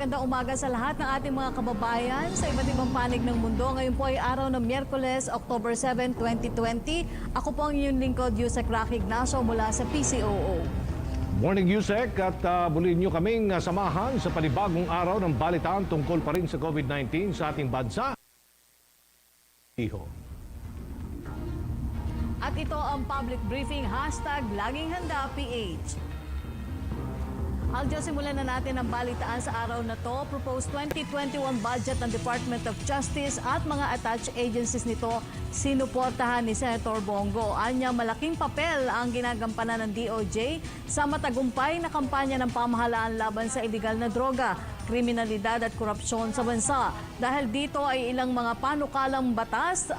Magandang umaga sa lahat ng ating mga kababayan sa iba't ibang panig ng mundo. Ngayon po ay araw ng Miyerkules, October 7, 2020. Ako po ang inyong lingkod, Yusek Rocky Ignacio mula sa PCOO. Morning Yusek at muli niyo kaming samahan sa panibagong araw ng balitaan tungkol pa rin sa COVID-19 sa ating bansa. At ito ang public briefing, #LagingHandaPH. Aljo, simulan na natin ang balitaan sa araw na to. Proposed 2021 budget ng Department of Justice at mga attached agencies nito sinuportahan ni Senator Bongo. Anya, malaking papel ang ginagampanan ng DOJ sa matagumpay na kampanya ng pamahalaan laban sa iligal na droga, kriminalidad at korupsyon sa bansa. Dahil dito ay ilang mga panukalang batas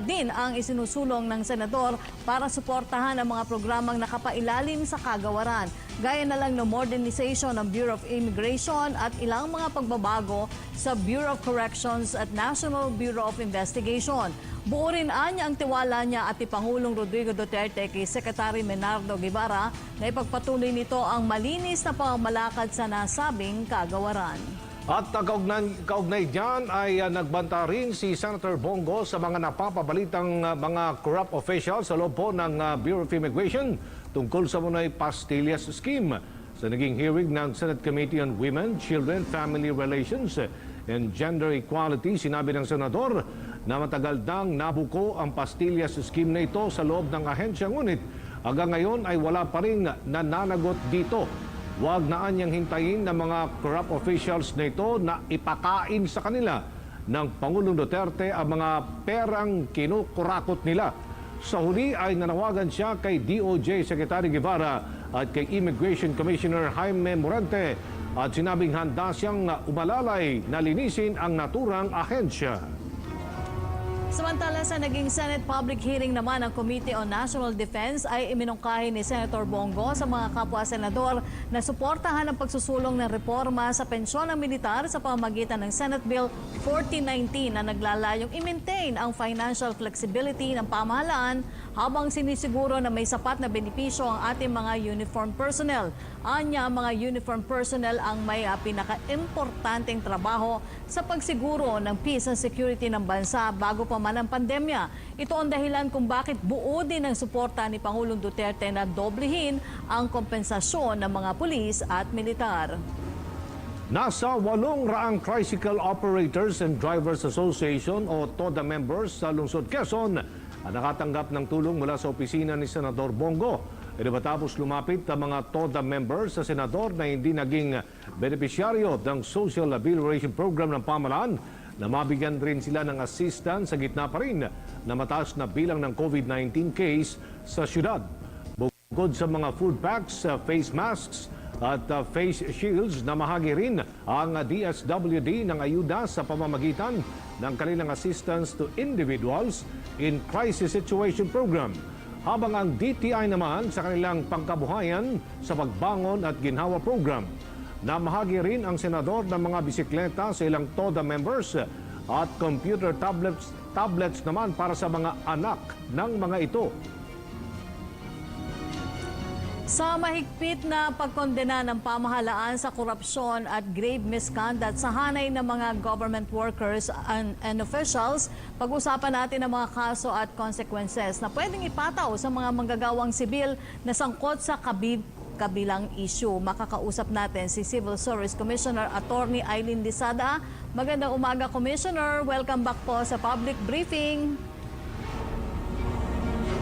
din ang isinusulong ng senador para suportahan ang mga programang nakapailalim sa kagawaran. Gaya na lang ng modernization ng Bureau of Immigration at ilang mga pagbabago sa Bureau of Corrections at National Bureau of Investigation. Buo rin anya ang tiwala niya at ni Pangulong Rodrigo Duterte kay Secretary Menardo Guevara na ipagpatuloy nito ang malinis na pamamalakad sa nasabing kagawaran. At kaugnay dyan ay nagbanta rin si Senator Bongo sa mga napapabalitang mga corrupt officials sa loob po ng Bureau of Immigration tungkol sa Munay Pastillas Scheme. Sa naging hearing ng Senate Committee on Women, Children, Family Relations and Gender Equality, sinabi ng senador na matagal nang nabuko ang Pastillas Scheme na ito sa loob ng ahensya, ngunit hanggang ngayon ay wala pa rin nananagot dito. Huwag na anyang hintayin ng mga corrupt officials na ito na ipakain sa kanila ng Pangulong Duterte ang mga perang kinukurakot nila. Sa huli ay nanawagan siya kay DOJ Secretary Guevara at kay Immigration Commissioner Jaime Morante at sinabing handa siyang umalalay na linisin ang naturang ahensya. Samantala sa naging Senate public hearing naman ng Committee on National Defense ay iminungkahi ni Senator Bongo sa mga kapwa-senador na suportahan ang pagsusulong ng reforma sa pensyon ng militar sa pamamagitan ng Senate Bill 1419 na naglalayong i-maintain ang financial flexibility ng pamahalaan habang sinisiguro na may sapat na benepisyo ang ating mga uniform personnel. Anya, mga uniform personnel ang may pinaka-importanteng trabaho sa pagsiguro ng peace and security ng bansa bago pa man ang pandemya. Ito ang dahilan kung bakit buo din ang suporta ni Pangulong Duterte na doblehin ang kompensasyon ng mga pulis at militar. Nasa 800 Tricycle Operators and Drivers Association o TODA members sa lungsod Quezon ang nakatanggap ng tulong mula sa opisina ni Senador Bongo. Matapos lumapit ang mga TODA members sa senador na hindi naging benepisyaryo ng Social Amelioration Program ng pamahalaan, na mabigyan rin sila ng assistance sa gitna pa rin na mataas na bilang ng COVID-19 case sa syudad. Bukod sa mga food packs, face masks at face shields, namahagi rin ang DSWD ng ayuda sa pamamagitan ng kanilang assistance to individuals in crisis situation program. Habang ang DTI naman sa kanilang pangkabuhayan sa pagbangon at ginhawa program. Namahagi rin ang senador ng mga bisikleta sa ilang TODA members at computer tablets naman para sa mga anak ng mga ito. Sa mahigpit na pagkondena ng pamahalaan sa korupsyon at grave misconduct sa hanay ng mga government workers and officials, pag-usapan natin ang mga kaso at consequences na pwedeng ipataw sa mga manggagawang sibil na sangkot sa kabilang issue. Makakausap natin si Civil Service Commissioner Attorney Eileen Lisada. Magandang umaga, Commissioner. Welcome back po sa public briefing.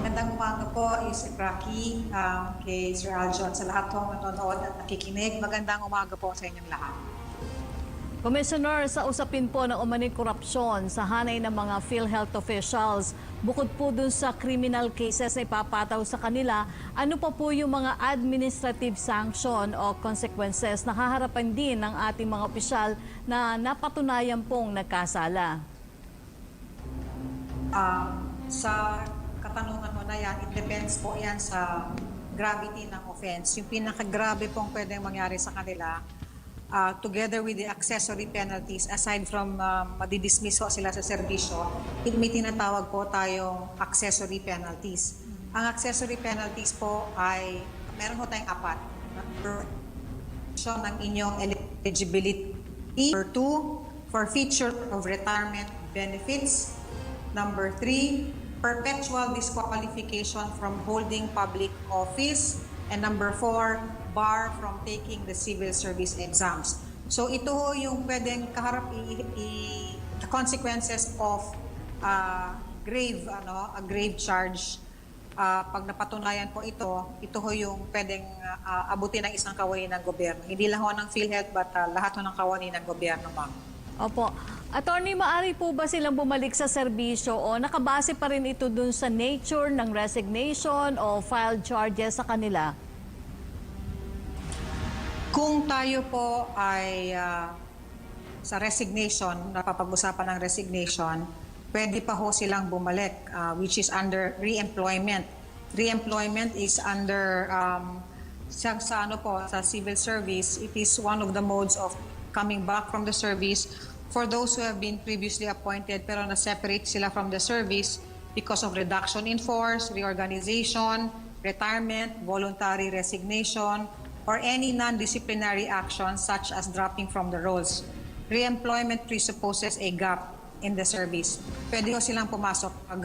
Magandang umaga po, Yusek Rocky, kay Sir Aljo at sa lahat po manonood at nakikinig. Magandang umaga po sa inyong lahat. Commissioner, sa usapin po ng umano'y korupsyon sa hanay ng mga PhilHealth officials, bukod po dun sa criminal cases na ipapataw sa kanila, ano pa po yung mga administrative sanction o consequences na haharapan din ng ating mga opisyal na napatunayan pong nagkasala? Sa katanungan mo na yan, it depends po yan sa gravity ng offense. Yung pinakagrabe pong pwedeng mangyari sa kanila, together with the accessory penalties, aside from madidismiss ho sila sa serbisyo, may tinatawag po tayong accessory penalties. Ang accessory penalties po ay, meron ho tayong apat. Ng inyong eligibility Number 2, forfeiture of retirement benefits. Number 3, perpetual disqualification from holding public office. And number 4, bar from taking the civil service exams. So ito ho yung pwedeng kaharap the consequences of a grave charge. Pag napatunayan po ito ho yung pwedeng abutin ng isang kawani ng gobyerno. Hindi lang ho ng PhilHealth but lahat ho ng kawani ng gobyerno, ma'am. Opo. Attorney, maaari po ba silang bumalik sa serbisyo o nakabase pa rin ito dun sa nature ng resignation o filed charges sa kanila? Kung tayo po ay sa resignation, napapag-usapan ng resignation, pwede pa ho silang bumalik, which is under re-employment. Re-employment is under, sa civil service, it is one of the modes of coming back from the service for those who have been previously appointed pero na-separate sila from the service because of reduction in force, reorganization, retirement, voluntary resignation, or any non-disciplinary action such as dropping from the roles. Re-employment presupposes a gap in the service. Pwede ho silang pumasok pag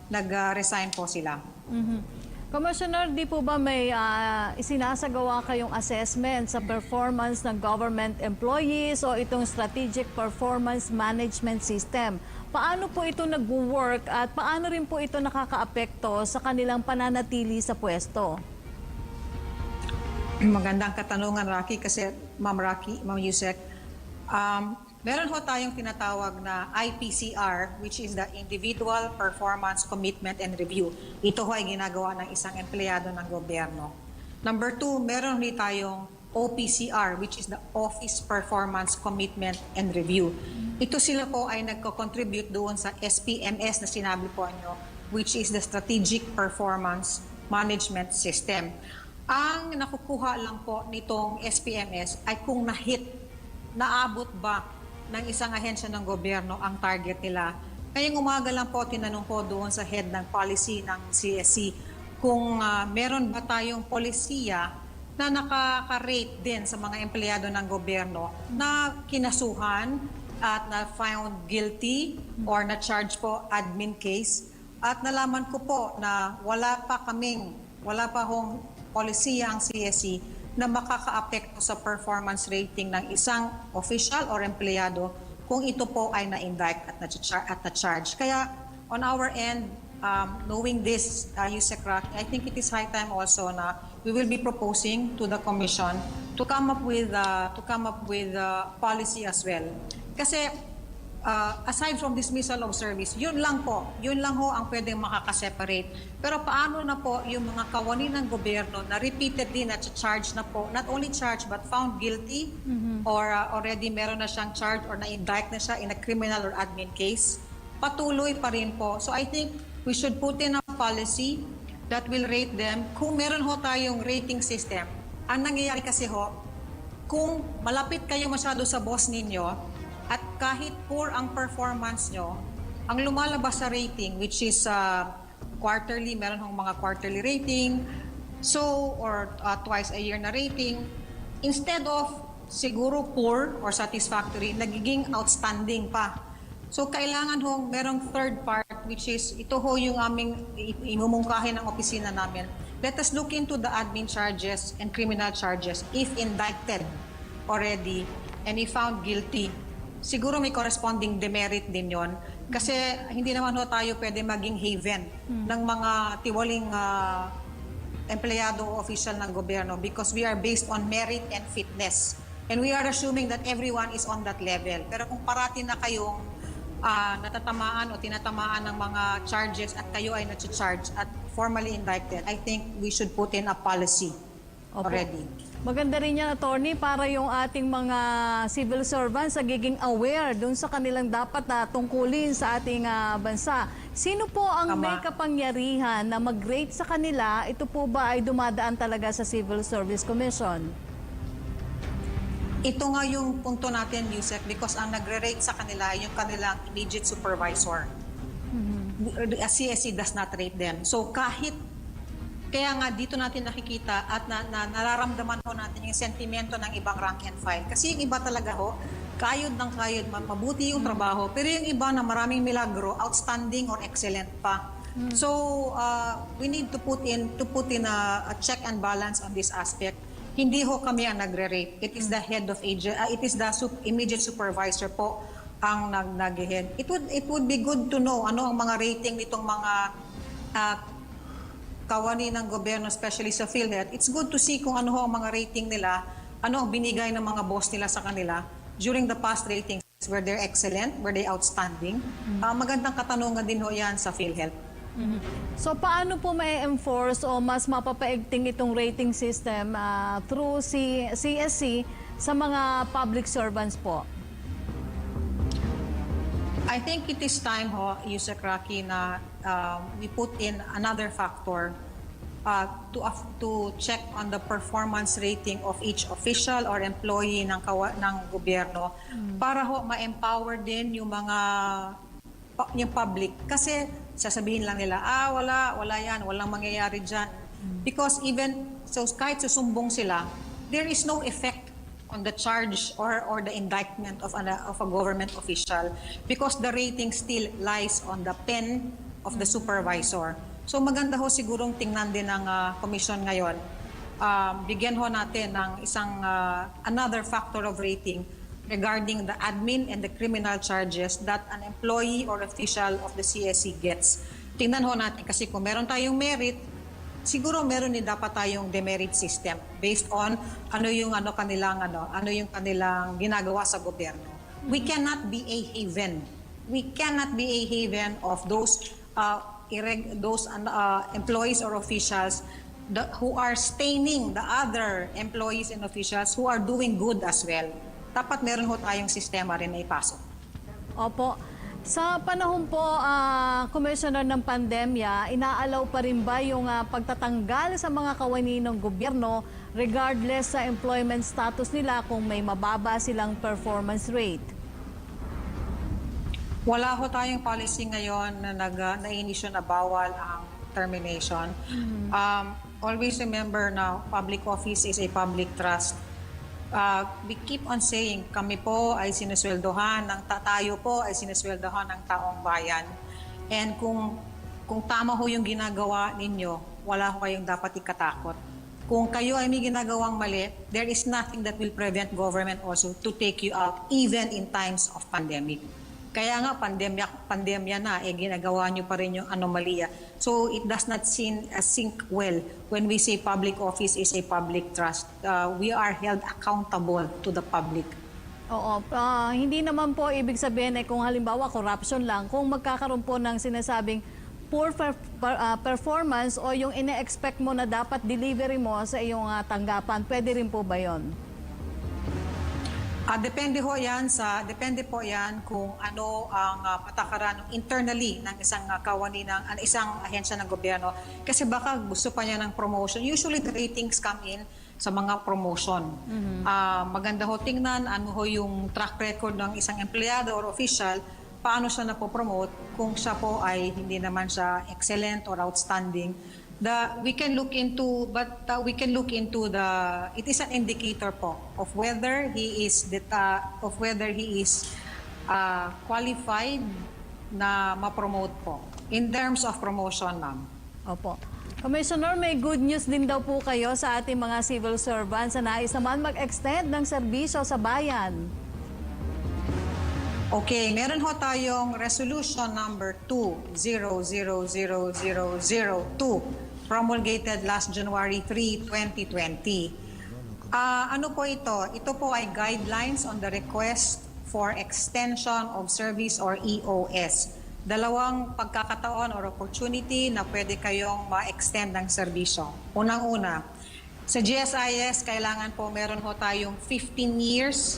nag-resign po sila. Commissioner, di po ba may isinasagawa kayong assessment sa performance ng government employees o itong Strategic Performance Management System? Paano po ito nag-work at paano rin po ito nakakaapekto sa kanilang pananatili sa pwesto? Magandang katanungan, Rocky, kasi Ma'am Yusek, meron ho tayong tinatawag na IPCR, which is the Individual Performance Commitment and Review. Ito ho ay ginagawa ng isang empleyado ng gobyerno. Number 2, meron rin tayong OPCR, which is the Office Performance Commitment and Review. Ito sila po ay nagko-contribute doon sa SPMS na sinabi po nyo, which is the Strategic Performance Management System. Ang nakukuha lang po nitong SPMS ay kung naabot ba ng isang ahensya ng gobyerno ang target nila. Ngayong umaga lang po, tinanong po doon sa head ng policy ng CSC kung meron ba tayong polisiya na nakaka-rate din sa mga empleyado ng gobyerno na kinasuhan at na found guilty or na charge po admin case. At nalaman ko po na wala pa hong polisiya ang CSC na makaka-apekto sa performance rating ng isang official or empleyado kung ito po ay na-indict at na-charge. Kaya on our end, knowing this, Yusek Rocky, I think it is high time also na we will be proposing to the Commission to come up with policy as well. Kasi aside from dismissal of service, yun lang ho ang pwedeng makaka-separate. Pero paano na po yung mga kawani ng gobyerno na repeatedly na-charge na po, not only charged but found guilty or already meron na siyang charge or na-indict na siya in a criminal or admin case, patuloy pa rin po. So I think we should put in a policy that will rate them. Kung meron ho tayong rating system, ang nangyayari kasi ho, kung malapit kayo masyado sa boss ninyo, at kahit poor ang performance nyo, ang lumalabas sa rating, which is quarterly, meron hong mga quarterly rating, or twice a year na rating, instead of siguro poor or satisfactory, nagiging outstanding pa. So kailangan hong merong third part, which is ito ho yung aming imumungkahin ng opisina namin. Let us look into the admin charges and criminal charges if indicted already and if found guilty. Siguro may corresponding demerit din yon kasi hindi naman ho tayo pwede maging haven ng mga tiwaling empleyado o official ng gobyerno because we are based on merit and fitness. And we are assuming that everyone is on that level. Pero kung parati na kayong natatamaan o tinatamaan ng mga charges at kayo ay na-charge at formally indicted, I think we should put in a policy already. Maganda rin yan, attorney, para yung ating mga civil servants nagiging aware dun sa kanilang dapat na tungkulin sa ating bansa. Sino po ang may kapangyarihan na mag-rate sa kanila? Ito po ba ay dumadaan talaga sa Civil Service Commission? Ito nga yung punto natin, Yusek, because ang nagre-rate sa kanila yung kanilang immediate supervisor. CSC does not rate them. So kaya nga dito natin nakikita at nararamdaman ho natin yung sentimento ng ibang rank and file. Kasi yung iba talaga ho, kayod ng kayod, mabuti yung trabaho. Pero yung iba na maraming milagro, outstanding or excellent pa. So we need to put in a check and balance on this aspect. Hindi ho kami ang nagre-rate. It is the head of it is the immediate supervisor po ang nag-head. It would be good to know ano ang mga rating nitong mga kawani ng gobyerno, especially sa PhilHealth. It's good to see kung ano ho ang mga rating nila, ano ang binigay ng mga boss nila sa kanila during the past ratings. Were they excellent? Were they outstanding? Magandang katanungan din ho yan sa PhilHealth. So paano po ma-enforce o mas mapapaigting itong rating system through CSC sa mga public servants po? I think it is time ho, Yusek Raki, na we put in another factor to check on the performance rating of each official or employee ng gobyerno para ho ma-empower din yung public. Kasi sasabihin lang nila, wala yan, walang mangyayari dyan. Because kahit susumbong sila, there is no effect on the charge or the indictment of a government official because the rating still lies on the pen of the supervisor. So maganda ho sigurong tingnan din ng commission ngayon. Bigyan ho natin ng isang another factor of rating regarding the admin and the criminal charges that an employee or official of the CSC gets. Tingnan ho natin kasi kung meron tayong merit, siguro meron din dapat tayong demerit system based on ano yung kanilang ginagawa sa gobyerno. We cannot be a haven. We cannot be a haven of those employees or officials who are staining the other employees and officials who are doing good as well. Dapat meron ho tayong sistema rin na ipasok. Opo. Sa panahon po, Commissioner, ng pandemya, inaalaw pa rin ba yung pagtatanggal sa mga kawani ng gobyerno regardless sa employment status nila kung may mababa silang performance rate? Wala ho tayong policy ngayon na na-inisyo na bawal ang termination. Always remember na public office is a public trust. We keep on saying, kami po ay sinusweldohan, tayo po ay sinusweldohan ng taong bayan. And kung tama ho yung ginagawa ninyo, wala ho kayong dapat ikatakot. Kung kayo ay may ginagawang mali, there is nothing that will prevent government also to take you out even in times of pandemic. Kaya nga, pandemya na, ginagawa nyo pa rin yung anomalya. So it does not sink well when we say public office is a public trust. We are held accountable to the public. Oo, hindi naman po ibig sabihin kung halimbawa corruption lang, kung magkakaroon po ng sinasabing poor performance o yung ine-expect mo na dapat delivery mo sa iyong tanggapan, pwede rin po ba yun? Depende po yan kung ano ang patakaran internally ng isang kawani ng isang ahensya ng gobyerno. Kasi baka gusto pa niya ng promotion. Usually the ratings come in sa mga promotion. Maganda ho tingnan ano ho yung track record ng isang empleyado or official, paano siya napopromote kung siya po ay hindi naman siya excellent or outstanding. We can look into it is an indicator po of whether he is qualified na ma-promote po in terms of promotion, ma'am. Opo. Commissioner, may good news din daw po kayo sa ating mga civil servants na nais naman mag-extend ng serbisyo sa bayan. Okay, meron ho tayong resolution number 20000002 promulgated last January 3, 2020. Ano po ito? Ito po ay guidelines on the request for extension of service or EOS. Dalawang pagkakataon or opportunity na pwede kayong ma-extend ng serbisyo. Unang-una, sa GSIS, kailangan po meron ho tayong 15 years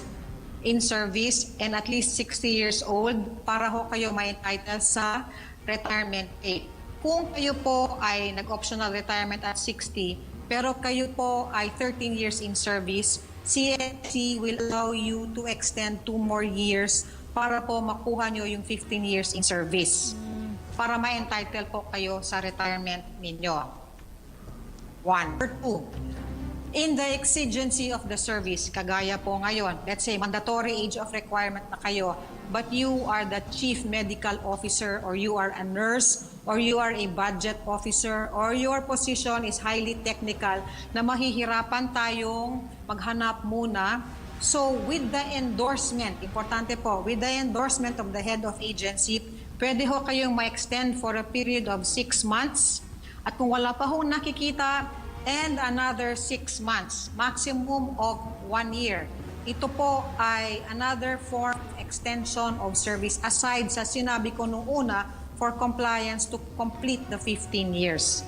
in service and at least 60 years old para ho kayo ma-entitle sa retirement pay. Kung kayo po ay nag-optional retirement at 60, pero kayo po ay 13 years in service, CSC will allow you to extend 2 more years para po makuha nyo yung 15 years in service. Para ma-entitle po kayo sa retirement ninyo. 1. Or 2. In the exigency of the service, kagaya po ngayon, let's say mandatory age of requirement na kayo, but you are the chief medical officer or you are a nurse or you are a budget officer or your position is highly technical na mahihirapan tayong maghanap muna. So with the endorsement, importante po, with the endorsement of the head of agency, pwede ho kayong ma-extend for a period of 6 months. At kung wala pa ho nakikita, and another 6 months, maximum of 1 year. Ito po ay another form of extension of service aside sa sinabi ko nung una for compliance to complete the 15 years.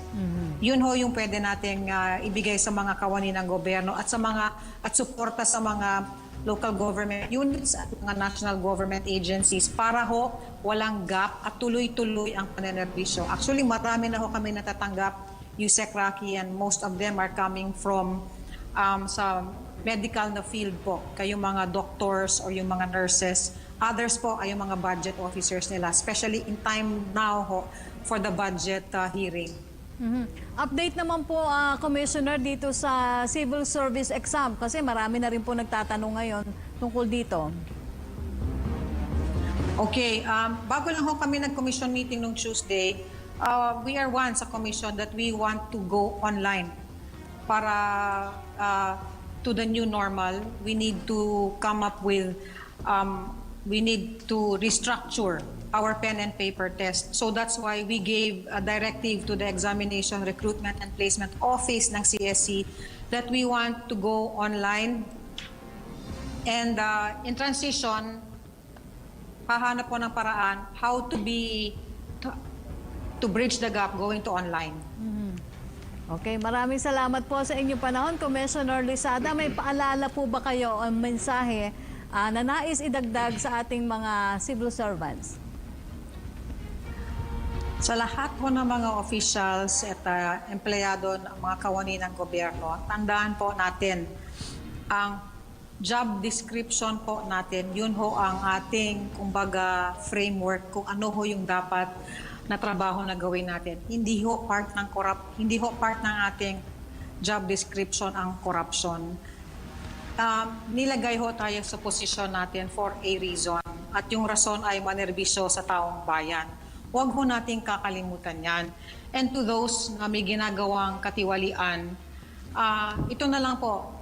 Yun ho yung pwede nating ibigay sa mga kawani ng gobyerno at suporta sa mga local government units at mga national government agencies para ho walang gap at tuloy-tuloy ang panenerbisyo. Actually, marami na ho kami natatanggap, Yusek Rocky, and most of them are coming from sa medical na field po. Kayong mga doctors or yung mga nurses. Others po ay yung mga budget officers nila, especially in time now ho for the budget hearing. Update naman po, Commissioner, dito sa civil service exam kasi marami na rin po nagtatanong ngayon tungkol dito. Okay, bago lang ho kami nag-commission meeting nung Tuesday, we are one sa commission that we want to go online para to the new normal. We need to come up with, we need to restructure our pen and paper test. So that's why we gave a directive to the Examination, Recruitment and Placement Office ng CSC that we want to go online. And in transition, hahanap po ng paraan how to bridge the gap going to online. Okay, maraming salamat po sa inyong panahon, Commissioner Lisada. May paalala po ba kayo o mensahe na nais idagdag sa ating mga civil servants? Sa lahat po ng mga officials at empleyado ng mga kawani ng gobyerno, tandaan po natin ang job description po natin. Yun ho ang ating, kumbaga, framework kung ano ho yung dapat na trabaho na gawin natin. Hindi ho part ng ating job description ang corruption. Nilagay ho tayo sa posisyon natin for a reason. At yung rason ay manerbisyo sa taong bayan. Huwag ho nating kakalimutan yan. And to those na may ginagawang katiwalian, ito na lang po.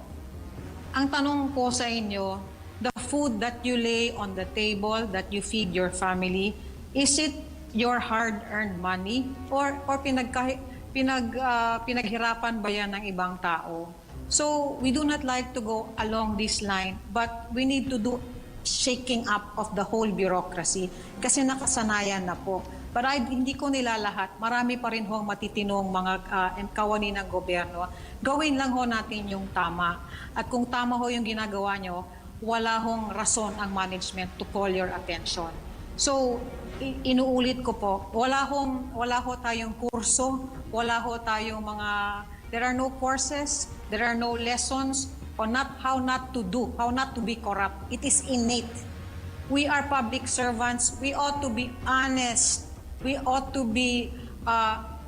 Ang tanong ko sa inyo, the food that you lay on the table, that you feed your family, is it your hard-earned money or pinaghirapan ba yan ng ibang tao? So we do not like to go along this line, but we need to do shaking up of the whole bureaucracy kasi nakasanayan na po. But hindi ko nila lahat. Marami pa rin hong matitinong mga kawani ng gobyerno. Gawin lang ho natin yung tama. At kung tama ho yung ginagawa nyo, wala hong rason ang management to call your attention. So, inuulit ko po, wala ho tayong kurso, wala ho tayong there are no courses, there are no lessons on how not to be corrupt. It is innate. We are public servants. We ought to be honest. We ought to be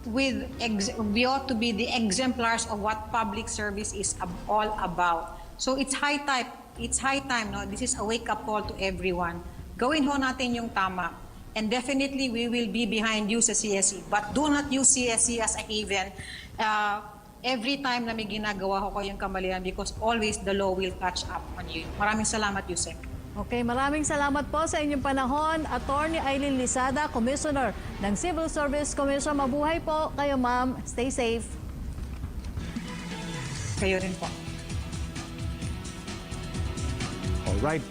the exemplars of what public service is all about. So it's high time. No? This is a wake-up call to everyone. Gawin ho natin yung tama. And definitely, we will be behind you sa CSE. But do not use CSE as a haven every time na may ginagawa ko kayong kamalian because always the law will catch up on you. Maraming salamat, Yusek. Okay, maraming salamat po sa inyong panahon. Attorney Aileen Lisada, Commissioner ng Civil Service Commission. Mabuhay po kayo, ma'am. Stay safe. Kayo rin po. Alright,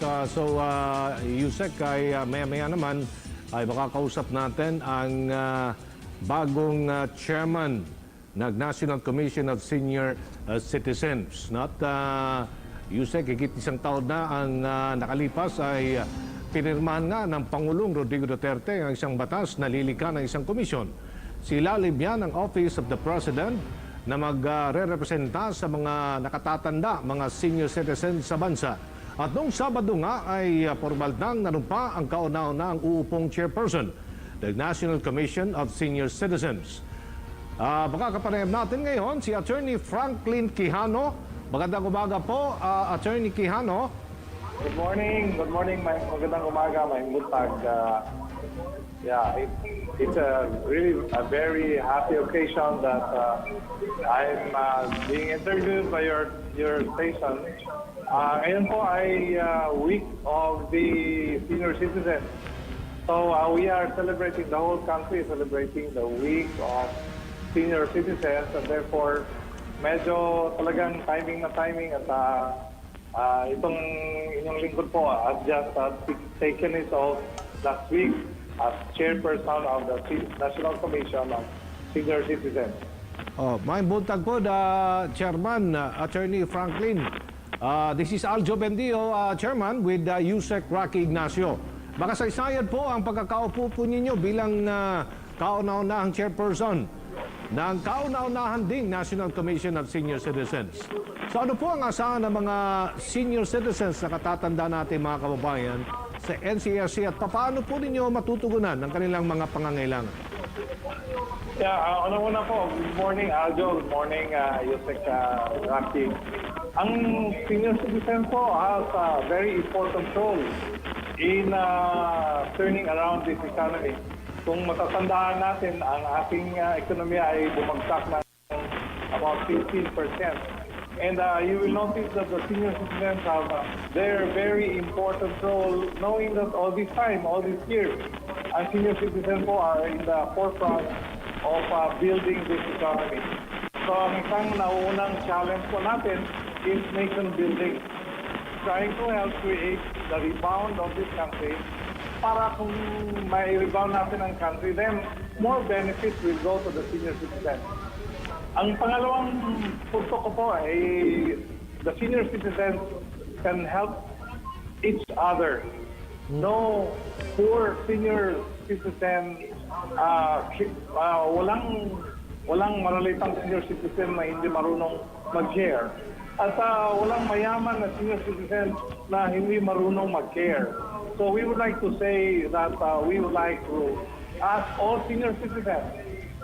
Yusek, ay maya-maya naman ay makakausap natin ang bagong chairman ng National Commission of Senior Citizens. Yusek, higit isang taon na ang nakalipas ay pinirmahan nga ng Pangulong Rodrigo Duterte ang isang batas na lilikha ng isang komisyon. Silalim yan ang Office of the President na magre-representa sa mga nakatatanda, mga senior citizens sa bansa. At noong Sabado nga ay formal nang nanumpa ang kauna-una ang uupong chairperson ng National Commission of Senior Citizens. Makakapanayam natin ngayon si Attorney Franklin Quijano Magandang umaga po, Attorney Quijano. Good morning. Good morning. Magandang umaga, may buntag. It's really a very happy occasion that I'm being interviewed by your station. Ngayon po ay week of the senior citizens. So we are celebrating, the whole country is celebrating the week of senior citizens, and therefore medyo talagang timing at itong inyong lingkod po has just taken it off last week as chairperson of the National Commission of Senior Citizens. May buntag po, Chairman, Attorney Franklin. This is Aljo Bendio, Chairman, with Yusek Rocky Ignacio. Makasaysayan po ang pagkakaupo po ninyo bilang kauna-unahang chairperson ng kauna-unahan ding National Commission of Senior Citizens. So ano po ang asahan ng mga senior citizens na katatanda natin mga kababayan sa NCRC at paano po ninyo matutugunan ng kanilang mga pangangailangan? Una po, good morning Aljo, good morning Yusek Rocky. Ang senior citizen po has a very important role in turning around this economy. Kung matatandaan natin, ang ating ekonomiya ay bumagsak na about 15%. And you will notice that the senior citizens have their very important role, knowing that all this time, all these years, ang senior citizens po are in the forefront of building this economy. So ang isang nauunang challenge po natin is nation building, trying to help create the rebound of this country. Para kung may rebound natin ang country, then more benefits will go to the senior citizens. Ang pangalawang punto ko po ay the senior citizens can help each other. No poor senior citizen, walang maralitang senior citizen na hindi marunong mag-share. At walang mayaman na senior citizen na hindi marunong mag-care. So we would like to say that we would like to ask all senior citizens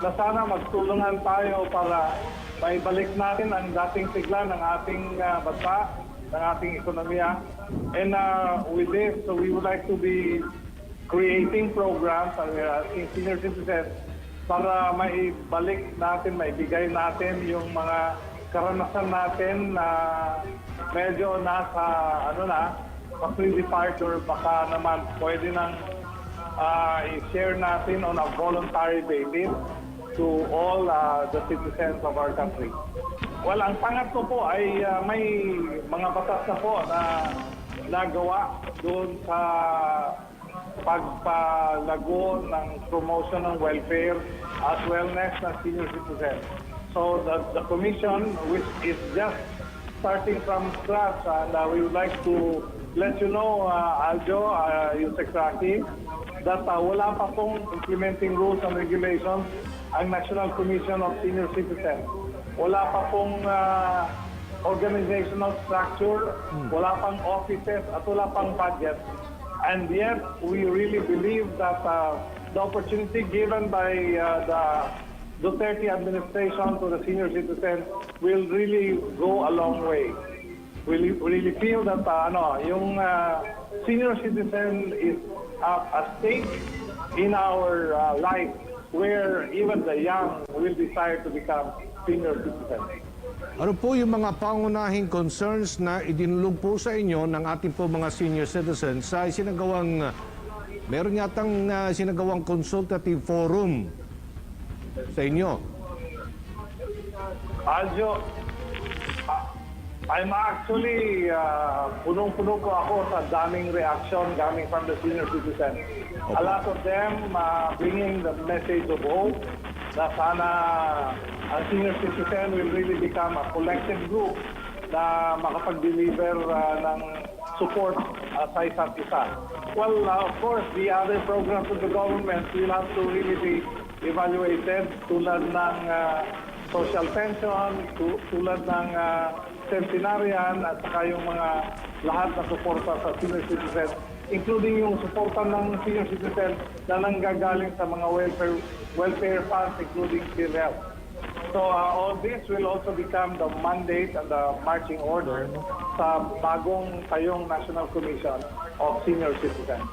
na sana magtulungan tayo para maibalik natin ang dating sigla ng ating bansa, ng ating ekonomiya. And with this, so we would like to be creating programs and we're asking senior citizens para maibalik natin, maibigay natin yung mga karanasan natin na medyo nasa pa-pre-depart or baka naman pwede nang i-share natin on a voluntary basis to all the citizens of our country. Well, ang pangatlo po ay may mga batas na po na nagawa doon sa pagpalago ng promotion ng welfare as wellness ng senior citizens. So the commission, which is just starting from scratch, and we would like to let you know, Aljo, Yusek Rocky, that wala pa pong implementing rules and regulations ang National Commission of Senior Citizens. Wala pa pong organizational structure, wala pang offices, at wala pang budget. And yet, we really believe that the opportunity given by the Duterte administration to the senior citizens will really go a long way. We really feel that yung senior citizen is a stage in our life where even the young will desire to become senior citizens. Ano po yung mga pangunahing concerns na idinulog po sa inyo ng ating po mga senior citizens sa meron yatang sinagawang consultative forum sa inyo? Aljo, I'm actually, punong-puno po ako sa daming reaction coming from the senior citizens. A lot of them bringing the message of hope na sana ang senior citizen will really become a collective group na makapag-deliver ng support sa isa't isa. Well, of course, the other programs of the government will have to really be evaluated tulad ng social pension, tulad ng centenarian at saka yung mga lahat na suporta sa senior citizens, including yung suporta ng senior citizens na nanggagaling sa mga welfare funds, including PhilHealth. So all this will also become the mandate and the marching order sa bagong tayong National Commission of Senior Citizens.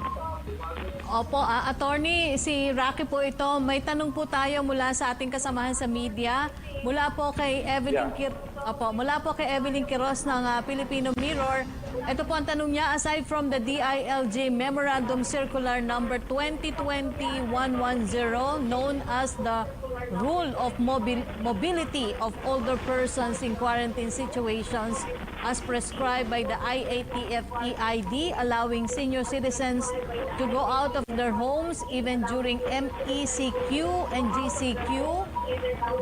Opo, attorney, si Rocky po ito. May tanong po tayo mula sa ating kasamahan sa media. Mula po kay Evelyn Quiros ng Filipino Mirror. Ito po ang tanong niya, aside from the DILG Memorandum Circular number 2020-110 known as the Rule of Mobility of Older Persons in Quarantine Situations as prescribed by the IATF-EID, allowing senior citizens to go out of their homes even during MECQ and GCQ.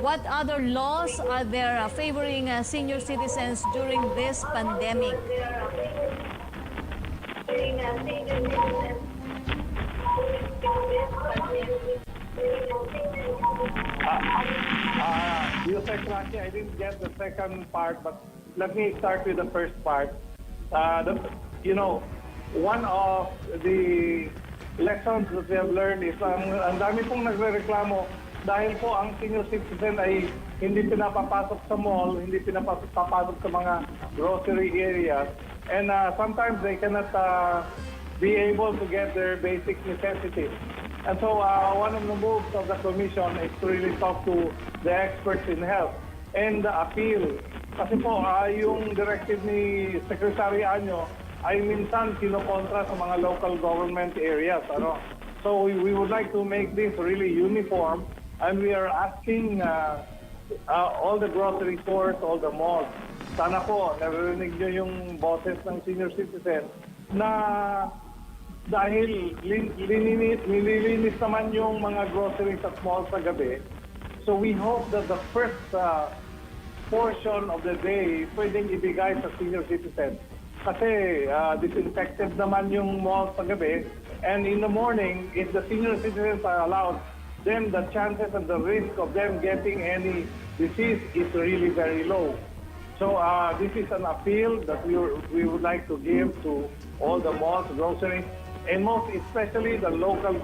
What other laws are there favoring senior citizens during this pandemic? Yusek Rocky, I didn't get the second part, but let me start with the first part. One of the lessons that we have learned is ang dami pong nagrereklamo dahil po ang senior citizen ay hindi pinapapasok sa mall, hindi pinapapasok sa mga grocery areas, and sometimes they cannot be able to get their basic necessities. And so one of the moves of the Commission is to really talk to the experts in health and appeal. Kasi po, yung directive ni Secretary Anyo ay minsan kinokontra sa mga local government areas. So we would like to make this really uniform, and we are asking all the grocery stores, all the malls, sana po narinig nyo yung boses ng senior citizen na dahil nililinis naman yung mga groceries at malls sa gabi. So we hope that the first portion of the day pwedeng ibigay sa senior citizens. Kasi disinfected naman yung malls sa gabi. And in the morning, if the senior citizens are allowed, then the chances and the risk of them getting any disease is really very low. So this is an appeal that we would like to give to all the malls, groceries, and most especially the local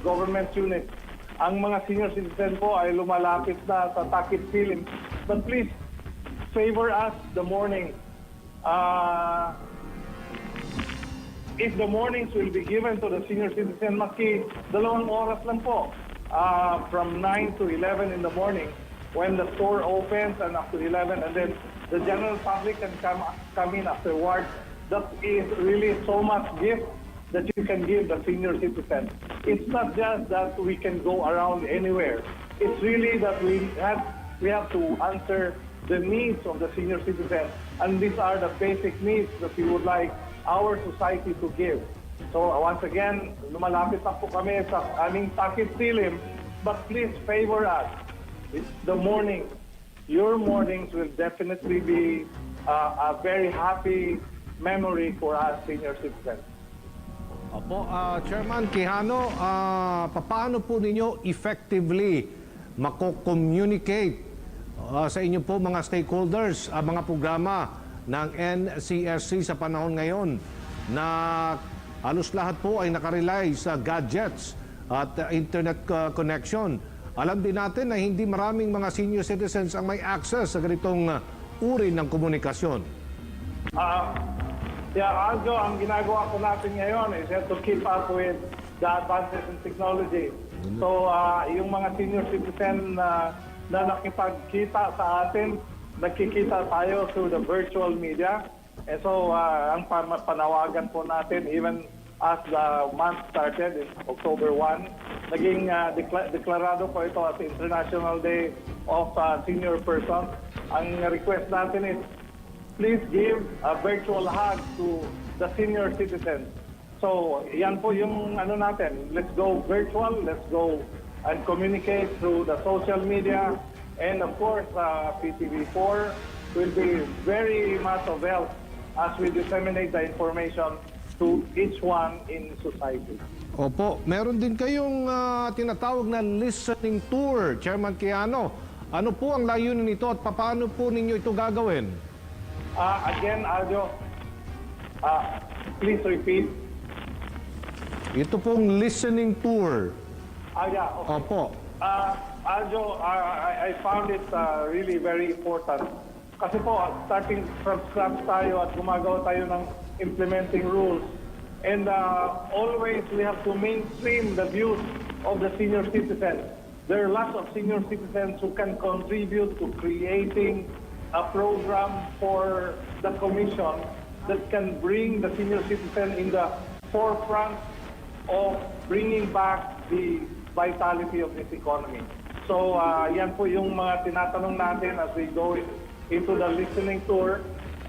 government units. Ang mga senior citizen po ay lumalapit na sa takip silim. But please, favor us the morning. If the mornings will be given to the senior citizen, maski 2 oras lang po, from 9 to 11 in the morning, when the store opens, and up to 11, and then the general public can come in afterwards. That is really so much gift that you can give the senior citizen. It's not just that we can go around anywhere. It's really that we have to answer the needs of the senior citizen, and these are the basic needs that we would like our society to give. So once again, lumalapit na po kami sa aming takip silim, but please favor us. It's the morning. Your mornings will definitely be a very happy memory for us senior citizens. Opo, Chairman Quijano, paano po ninyo effectively mako-communicate sa inyo po mga stakeholders, mga programa ng NCSC sa panahon ngayon na halos lahat po ay nakarely sa gadgets at internet connection. Alam din natin na hindi maraming mga senior citizens ang may access sa ganitong uri ng komunikasyon. Aljo, ang ginagawa ko natin ngayon is to keep up with the advances in technology. So, yung mga senior citizen na nakipagkita sa atin, nagkikita tayo through the virtual media. And so, ang panawagan po natin, even as the month started, in October 1, naging deklarado po ito as International Day of Senior Persons. Ang request natin is, please give a virtual hug to the senior citizens. So, yan po yung natin. Let's go virtual, let's go and communicate through the social media. And of course, PTV4 will be very much of help as we disseminate the information to each one in society. Opo, meron din kayong tinatawag na listening tour, Chairman Quijano. Ano po ang layunin nito at paano po ninyo ito gagawin? Again, Aljo, please repeat. Ito pong listening tour. Yeah, okay. Opo. Aljo, I found it really very important. Kasi po, starting from scratch tayo at gumagawa tayo ng implementing rules. And always we have to mainstream the views of the senior citizens. There are lots of senior citizens who can contribute to creating a program for the commission that can bring the senior citizen in the forefront of bringing back the vitality of this economy. So yan po yung mga tinatanong natin as we go into the listening tour.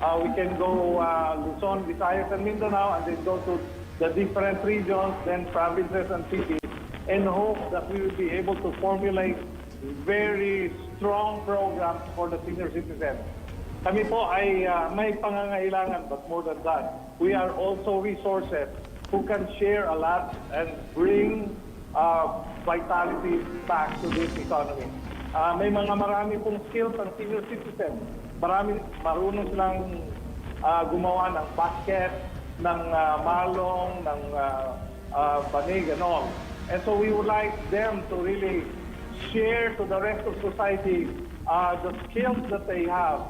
We can go Luzon, Visayas, and Mindanao, and then go to the different regions, then provinces and cities, and hope that we will be able to formulate very strong programs for the senior citizens. Kami po ay may pangangailangan, but more than that, we are also resources who can share a lot and bring vitality back to this economy. May marami pong skills ang senior citizens. Marunong silang gumawa ng basket, ng malong, ng banig, and all. And so we would like them to really share to the rest of society the skills that they have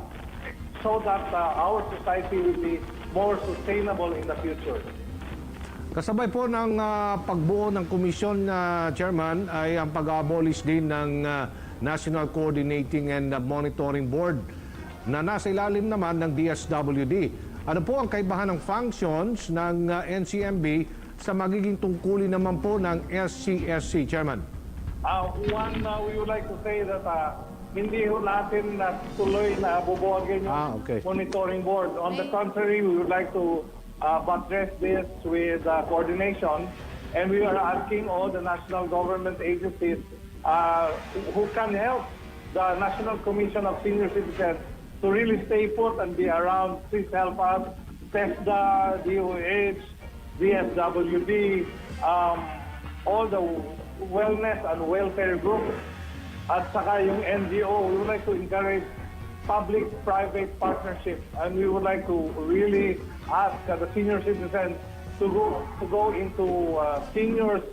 so that our society will be more sustainable in the future. Kasabay po ng pagbuo ng komisyon, Chairman, ay ang pag-abolish din ng National Coordinating and Monitoring Board na nasa ilalim naman ng DSWD. Ano po ang kaibahan ng functions ng NCMB sa magiging tungkulin naman po ng SCSC, Chairman? One, we would like to say that hindi ho natin tuloy na bubuwagin yung monitoring board. On the contrary, we would like to buttress this with coordination, and we are asking all the national government agencies who can help the National Commission of Senior Citizens to really stay put and be around. Please help us. TESDA, DOH, DSWD, all the wellness and welfare groups, at saka yung NGO. We would like to encourage public-private partnership, and we would like to really ask the senior citizens to go into seniors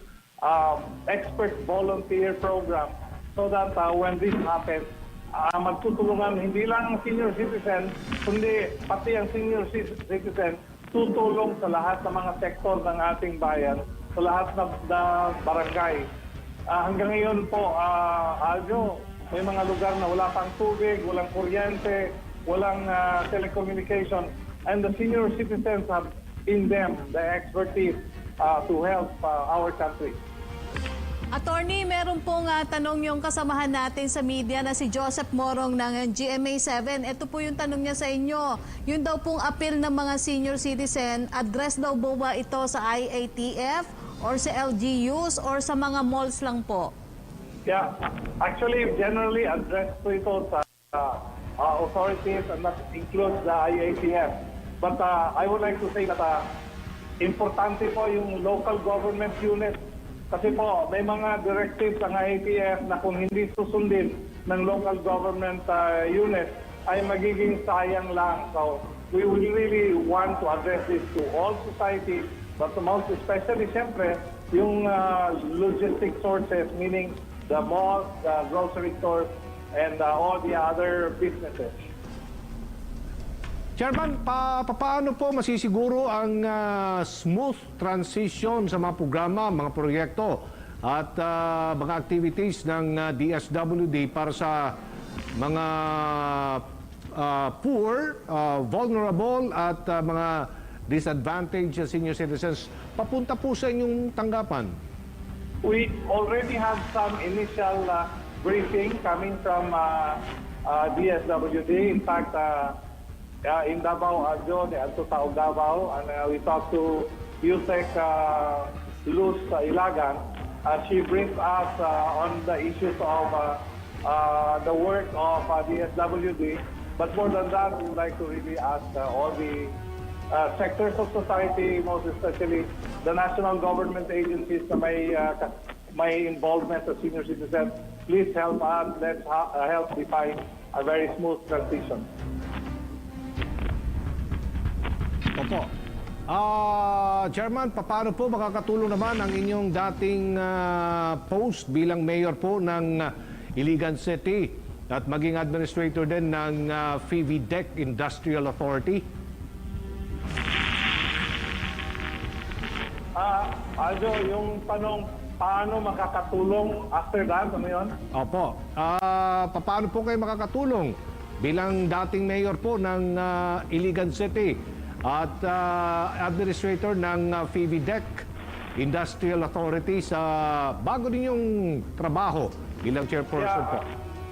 expert volunteer program, so that when this happens, magtutulungan hindi lang ang senior citizen, kundi pati ang senior citizen tutulong sa lahat ng mga sektor ng ating bayan, sa lahat ng barangay. Hanggang ngayon po, Aljo, may mga lugar na wala pang tubig, walang kuryente, walang telecommunication, and the senior citizens have in them the expertise to help our country. Attorney, meron pong tanong yung kasamahan natin sa media na si Joseph Morong ng GMA7. Ito po yung tanong niya sa inyo. Yun daw pong appeal ng mga senior citizen, address daw ba ito sa IATF or sa LGUs or sa mga malls lang po? Yeah, actually, generally addressed po ito sa authorities, and that includes the IATF. But I would like to say that importante po yung local government unit. Kasi po, may mga directives ang IATF na kung hindi susundin ng local government unit, ay magiging sayang lang. So, we will really want to address this to all society, but most especially, siyempre, yung logistic sources, meaning the malls, the grocery stores, and all the other businesses. Chairman, paano po masisiguro ang smooth transition sa mga programa, mga proyekto at mga activities ng DSWD para sa mga poor, vulnerable at mga disadvantaged senior citizens papunta po sa inyong tanggapan? We already have some initial briefing coming from DSWD. In fact, in Davao, Aljo, at Tao Davao, and we talked to Yusek Luz Ilagan. She briefed us on the issues of the work of DSWD. But more than that, we would like to really ask all the sectors of society, most especially the national government agencies na may involvement sa senior citizens. Please help us. Let's help define a very smooth transition. Opo. Chairman, paano po makakatulong naman ang inyong dating post bilang mayor po ng Iligan City at maging administrator din ng FIVIDEC Industrial Authority? Aljo, yung tanong, paano makakatulong after that? Ano yun? Opo. Paano po kayo makakatulong bilang dating mayor po ng Iligan City at administrator ng FIVIDEC Industrial Authority sa bago ninyong trabaho bilang chairperson po?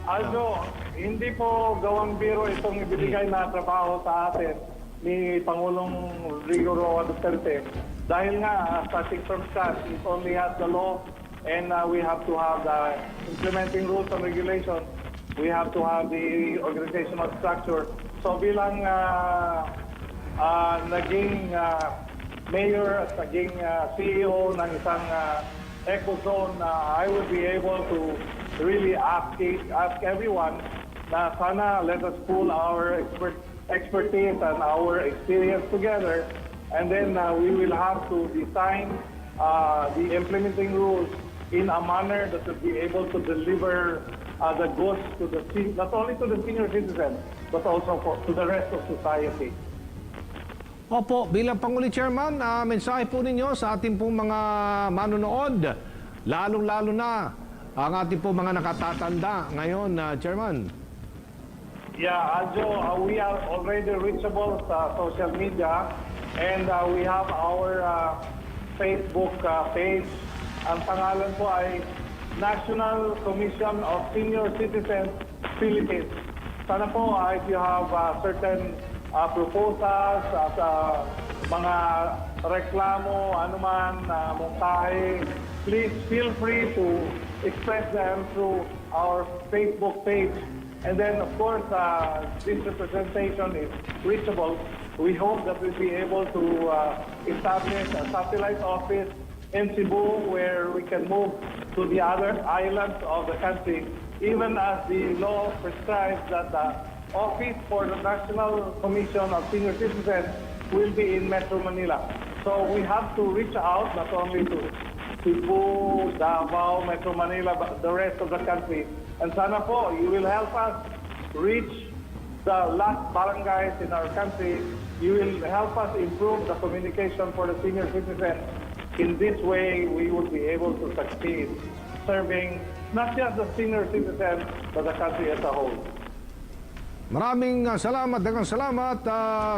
Aljo, hindi po gawang biro itong ibibigay na trabaho sa atin ni Pangulong Rodrigo Roa Duterte. Dahil nga, starting from scratch, it only has the law and we have to have the implementing rules and regulations. We have to have the organizational structure. So bilang naging mayor at naging CEO ng isang ecozone, I will be able to really ask everyone na sana let us pool our expertise and our experience together, and then we will have to design the implementing rules in a manner that will be able to deliver the goods to the not only to the senior citizens but also to the rest of society. Opo, bilang Pangulo Chairman, mensahe po ninyo sa ating pong mga manonood, lalong-lalo na ang ating pong mga nakatatanda ngayon, Chairman. Yeah, Aljo, we are already reachable sa social media and we have our Facebook page. Ang pangalan po ay National Commission of Senior Citizens Philippines. Sana po if you have certain proposals at mga reklamo, anuman, mungkahi, please feel free to express them through our Facebook page. And then, of course, this representation is reachable. We hope that we'll be able to establish a satellite office in Cebu where we can move to the other islands of the country, even as the law prescribes that the office for the National Commission of Senior Citizens will be in Metro Manila. So we have to reach out not only to Cebu, Davao, Metro Manila, but the rest of the country. And sana po, you will help us reach the last barangays in our country. You will help us improve the communication for the senior citizens. In this way, we will be able to succeed serving not just the senior citizens, but the country as a whole. Maraming dagang salamat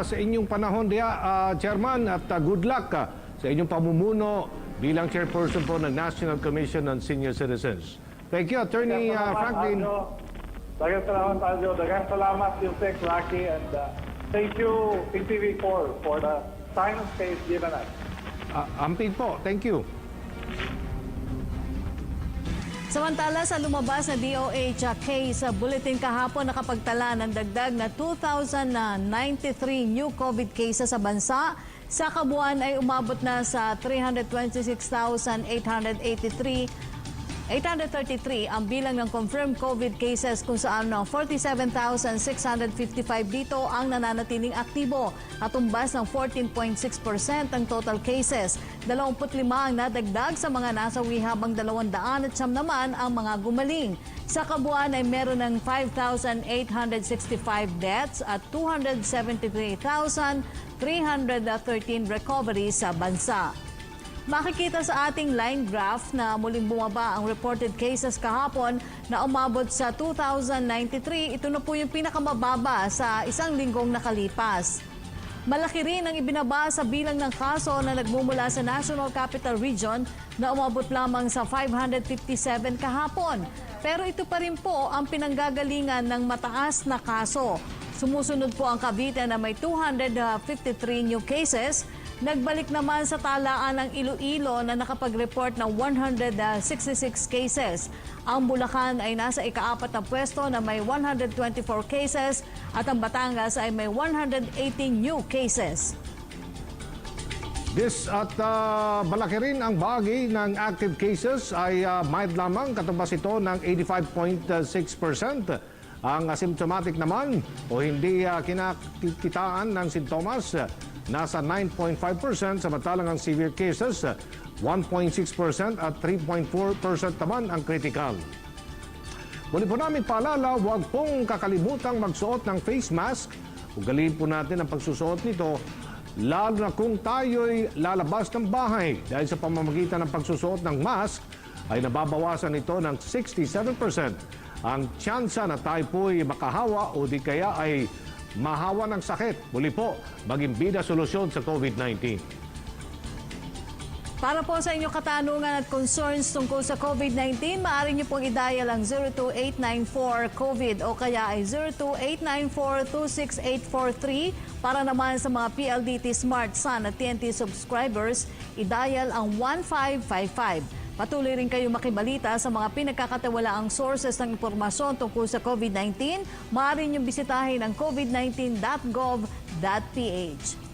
sa inyong panahon diya, Chairman, at good luck sa inyong pamumuno bilang chairperson po ng National Commission on Senior Citizens. Thank you, Attorney Franklin. Dagang salamat, Aljo. Dagang salamat, Yusek, Rocky, and thank you, PTV4, for the time and space given us. Amping po, thank you. Samantala sa lumabas na DOH case sa bulletin kahapon, nakapagtala ng dagdag na 2,093 new COVID cases sa bansa. Sa kabuuan ay umabot na sa 833 ang bilang ng confirmed COVID cases, kung saan 47,655 dito ang nananatiling aktibo at tumbas ng 14.6% ang total cases. 25 ang nadagdag sa mga nasawi, habang 200 at siyam naman ang mga gumaling. Sa kabuuan ay meron ng 5,865 deaths at 273,313 recoveries sa bansa. Makikita sa ating line graph na muling bumaba ang reported cases kahapon na umabot sa 2,093. Ito na po yung pinakamababa sa isang linggong nakalipas. Malaki rin ang ibinaba sa bilang ng kaso na nagmumula sa National Capital Region na umabot lamang sa 557 kahapon. Pero ito pa rin po ang pinanggagalingan ng mataas na kaso. Sumusunod po ang Cavite na may 253 new cases. Nagbalik naman sa talaan ng Iloilo na nakapag-report ng 166 cases. Ang Bulacan ay nasa ika-4 na pwesto na may 124 cases at ang Batangas ay may 118 new cases. This at malaki rin ang bahagi ng active cases ay mild lamang, katumbas ito ng 85.6%. Ang asymptomatic naman o hindi kinakitaan ng sintomas nasa 9.5%, samantalang ang severe cases 1.6% at 3.4% naman ang critical. Muli po namin paalala, huwag pong kakalimutang magsuot ng face mask. Ugaliin po natin ang pagsusuot nito, lalo na kung tayo'y lalabas ng bahay. Dahil sa pamamagitan ng pagsusuot ng mask, ay nababawasan ito ng 67% ang tsansa na tayo po'y makahawa o di kaya ay mahawa ng sakit. Muli po, maging bida solusyon sa COVID-19. Para po sa inyong katanungan at concerns tungkol sa COVID-19, maaari niyo pong i-dial ang 02894-COVID o kaya ay 02894-26843. Para naman sa mga PLDT Smart Sun at TNT subscribers, i-dial ang 1555. Patuloy rin kayo makibalita sa mga pinagkakatiwalaang sources ng impormasyon tungkol sa COVID-19. Maaari niyong bisitahin ang covid19.gov.ph.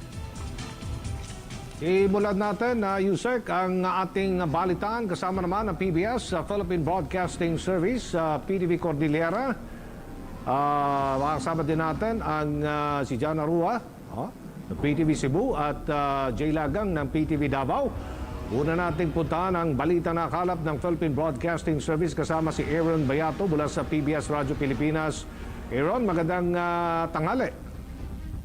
Imulan natin na Yusek ang ating balitaan kasama naman ng PBS, Philippine Broadcasting Service, PTV Cordillera. Makasama din natin ang si Jana Rua ng PTV Cebu at Jay Lagang ng PTV Davao. Una nating puntahan ang balita na kalap ng Philippine Broadcasting Service kasama si Aaron Bayato mula sa PBS Radyo Pilipinas. Aaron, magandang tanghali.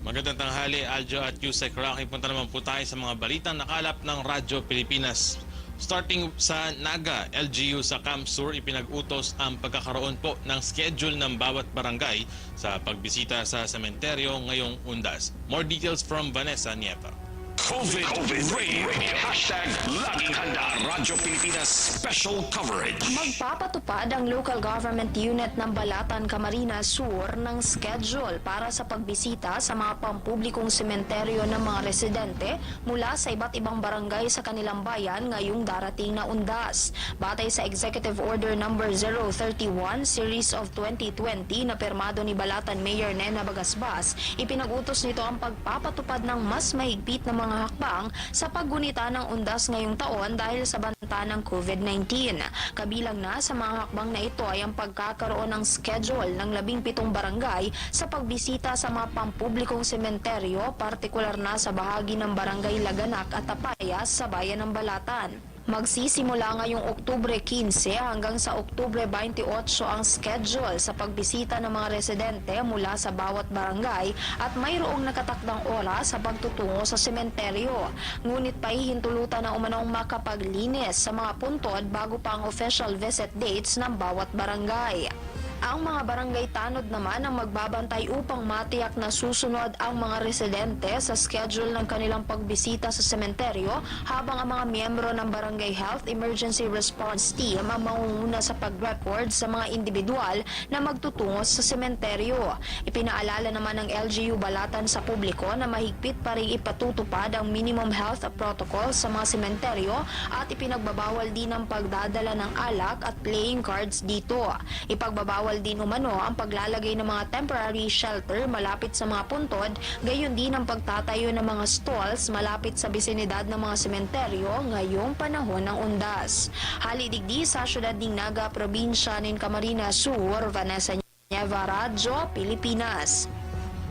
Magandang tanghali, Aljo at Yusek Rocky. Punta naman po tayo sa mga balitang nakalap ng Radyo Pilipinas. Starting sa Naga, LGU sa Camp Sur, ipinag-utos ang pagkakaroon po ng schedule ng bawat barangay sa pagbisita sa sementeryo ngayong Undas. More details from Vanessa Niepa. COVID Radio. Hashtag Laging Handa. Radyo Pilipinas Special Coverage. Magpapatupad ang local government unit ng Balatan, Camarines Sur ng schedule para sa pagbisita sa mga pampublikong sementeryo ng mga residente mula sa iba't ibang barangay sa kanilang bayan ngayong darating na Undas. Batay sa Executive Order No. 031 Series of 2020 na pirmado ni Balatan Mayor Nena Bagasbas, ipinag-utos nito ang pagpapatupad ng mas mahigpit na mga hakbang sa paggunita ng Undas ngayong taon dahil sa banta ng COVID-19. Kabilang na sa mga hakbang na ito ay ang pagkakaroon ng schedule ng 17 barangay sa pagbisita sa mga pampublikong sementeryo, partikular na sa bahagi ng Barangay Laganak at Apayas sa bayan ng Balatan. Magsisimula ngayong Oktubre 15 hanggang sa Oktubre 28 ang schedule sa pagbisita ng mga residente mula sa bawat barangay at mayroong nakatakdang oras sa pagtutungo sa sementeryo. Ngunit pahihintulutan na umanong makapaglinis sa mga puntod bago pa ang official visit dates ng bawat barangay. Ang mga barangay tanod naman ang magbabantay upang matiyak na susunod ang mga residente sa schedule ng kanilang pagbisita sa sementeryo, habang ang mga miyembro ng Barangay Health Emergency Response Team ang mangunguna sa pag-record sa mga individual na magtutungo sa sementeryo. Ipinaalala naman ng LGU Balatan sa publiko na mahigpit pa rin ipatutupad ang minimum health protocol sa mga sementeryo at ipinagbabawal din ang pagdadala ng alak at playing cards dito. Ipagbabawal din umano ang paglalagay ng mga temporary shelter malapit sa mga puntod, gayon din ang pagtatayo ng mga stalls malapit sa bisinidad ng mga sementeryo ngayong panahon ng Undas. Halidigdi sa syudad ng Naga, probinsya ng Camarines Sur, Vanessa Nieva, Radyo Pilipinas.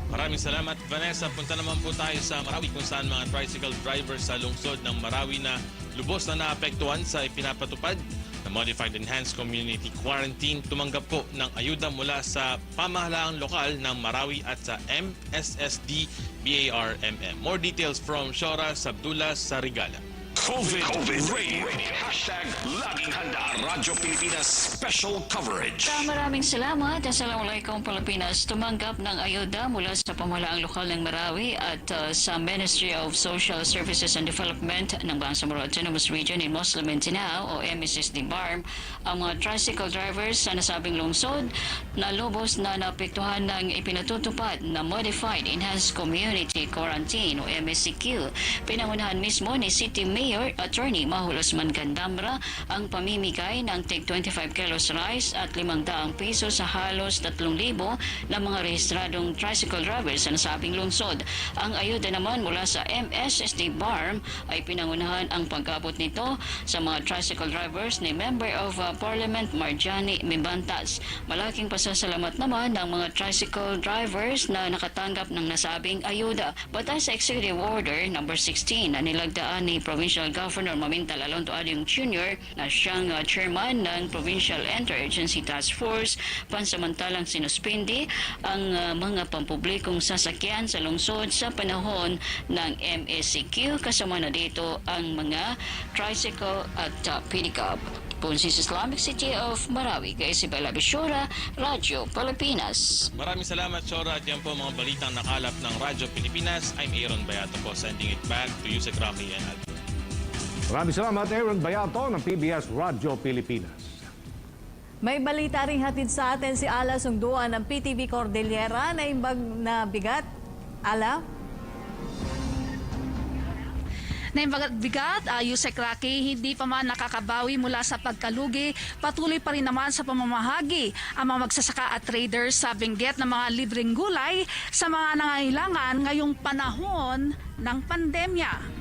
Maraming salamat, Vanessa. Punta naman po tayo sa Marawi kung saan mga tricycle drivers sa lungsod ng Marawi na lubos na naapektuhan sa ipinapatupad na Modified Enhanced Community Quarantine tumanggap po ng ayuda mula sa pamahalaang lokal ng Marawi at sa MSSD BARMM. More details from Shora Sabdullah Sarigala. COVID Radio. Hashtag Laging Handa. Radyo Pilipinas Special Coverage. Maraming salamat. Assalamualaikum Pilipinas. Tumanggap ng ayuda mula sa pamahalaang lokal ng Marawi at sa Ministry of Social Services and Development ng Bangsamoro Autonomous Region in Muslim Mindanao o MSSD BARM ang mga tricycle drivers sa nasabing lungsod na lubos na naapektuhan ng ipinatutupad na Modified Enhanced Community Quarantine o MSCQ. Pinangunahan mismo ni City Mayor Attorney Mahulos Mangandamra ang pamimigay ng tig 25 kilos rice at 500 piso sa halos 3,000 na mga rehistradong tricycle drivers sa nasabing lungsod. Ang ayuda naman mula sa MSSD BARM ay pinangunahan ang pag-abot nito sa mga tricycle drivers ni Member of Parliament Marjani Mimbantas. Malaking pasasalamat naman ng mga tricycle drivers na nakatanggap ng nasabing ayuda. Batay sa Executive Order No. 16 na nilagdaan ni Provincial Governor Mamintal Alonto Ading Jr. na siyang chairman naman ng Provincial Interagency Task Force, pansamantalang sinuspindi ang mga pampublikong sasakyan sa lungsod sa panahon ng MSCQ, kasama na dito ang mga tricycle at pedicab. Punsis Islamic City of Marawi, kay Isabela Bishora, Radyo Pilipinas. Maraming salamat, Chora. At yan po mga balitang nakalap ng Radyo Pilipinas. I'm Aaron Bayato po, sending it back to Yusek Rocky and Alvin. Maraming salamat, Aaron Bayato ng PBS Radyo Pilipinas. May balita ring hatid sa atin si Ala Sungduan ng PTV Cordillera na imbag na bigat. Ala? Na bigat, Yusek Rocky, hindi pa man nakakabawi mula sa pagkalugi, patuloy pa rin naman sa pamamahagi ang mga magsasaka at traders sa binggit ng mga libreng gulay sa mga nangailangan ngayong panahon ng pandemya.